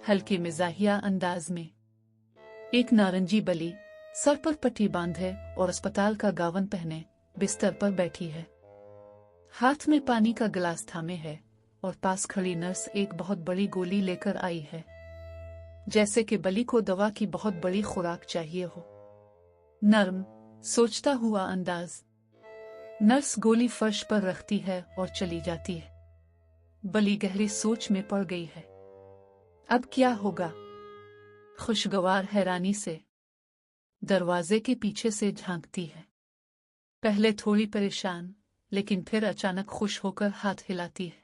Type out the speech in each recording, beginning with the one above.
हल्के मिजाहिया अंदाज में। एक नारंगी बली सर पर पट्टी बांधे और अस्पताल का गावन पहने बिस्तर पर बैठी है। हाथ में पानी का गिलास थामे है और पास खड़ी नर्स एक बहुत बड़ी गोली लेकर आई है, जैसे कि बली को दवा की बहुत बड़ी खुराक चाहिए हो। नर्म, सोचता हुआ अंदाज। नर्स गोली फर्श पर रखती है और चली जाती है। बली गहरी सोच में पड़ गई है। अब क्या होगा? खुशगवार हैरानी से दरवाजे के पीछे से झांकती है। पहले थोड़ी परेशान, लेकिन फिर अचानक खुश होकर हाथ हिलाती है।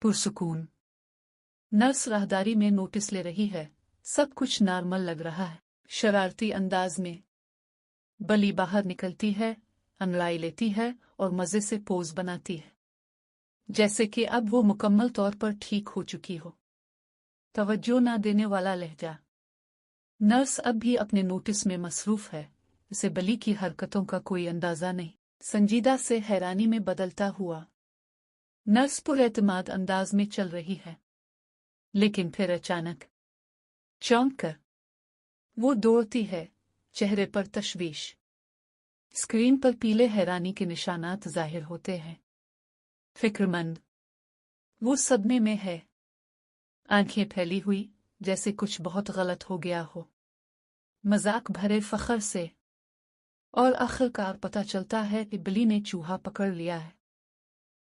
पुरसुकून। नर्स राहदारी में नोटिस ले रही है। सब कुछ नॉर्मल लग रहा है। शरारती अंदाज में बली बाहर निकलती है, अंगड़ाई लेती है और मजे से पोज बनाती है, जैसे कि अब वो मुकम्मल तौर पर ठीक हो चुकी हो। तवज्जो ना देने वाला लहजा। नर्स अब भी अपने नोटिस में मसरूफ है। इसे बली की हरकतों का कोई अंदाजा नहीं। संजीदा से हैरानी में बदलता हुआ नर्स पुरएतमाद अंदाज में चल रही है, लेकिन फिर अचानक चौंक कर वो दौड़ती है, चेहरे पर तशवीश। स्क्रीन पर पीले हैरानी के निशानात जाहिर होते हैं। फिक्रमंद, वो सदमे में है। आंखें फैली हुई, जैसे कुछ बहुत गलत हो गया हो। मजाक भरे फखर से। और आखिरकार पता चलता है कि बली ने चूहा पकड़ लिया है।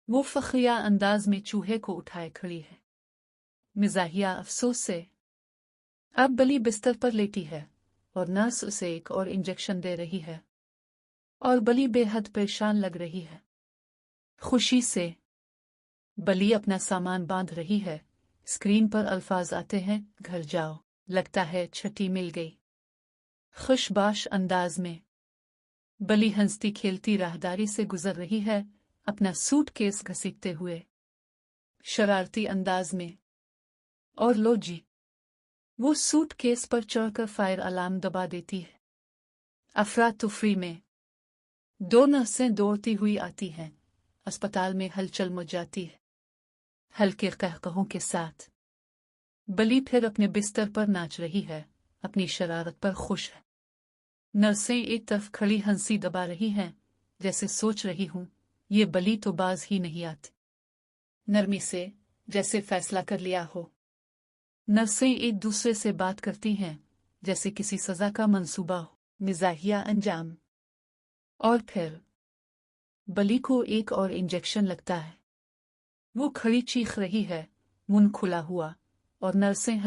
वो फखरिया अंदाज में चूहे को उठाए खड़ी है, मिजाहिया अफसोस से। अब बली बिस्तर पर लेटी है और नर्स उसे एक और इंजेक्शन दे रही है, और बली बेहद परेशान लग रही है। खुशी से बली अपना सामान बांध रही है। स्क्रीन पर अल्फाज आते हैं, घर जाओ, लगता है छुट्टी मिल गई। खुशबाश अंदाज में बली हंसती खेलती राहदारी से गुजर रही है, अपना सूटकेस घसीटते हुए। शरारती अंदाज में, और लो जी, वो सूटकेस पर चढ़कर फायर अलार्म दबा देती है। अफरा तुफरी में दो नर्सें दौड़ती हुई आती हैं। अस्पताल में हलचल मच जाती है। हल्के कहकहों के साथ बली फिर अपने बिस्तर पर नाच रही है, अपनी शरारत पर खुश है। नर्सें एक तरफ खड़ी हंसी दबा रही हैं, जैसे सोच रही हूं, ये बली तो बाज ही नहीं आती। नरमी से, जैसे फैसला कर लिया हो। नर्सें एक दूसरे से बात करती हैं, जैसे किसी सजा का मंसूबा हो। मिजाहिया अंजाम। और फिर बली को एक और इंजेक्शन लगता है। वो खड़ी चीख रही है, मुंह खुला हुआ, और नर्सें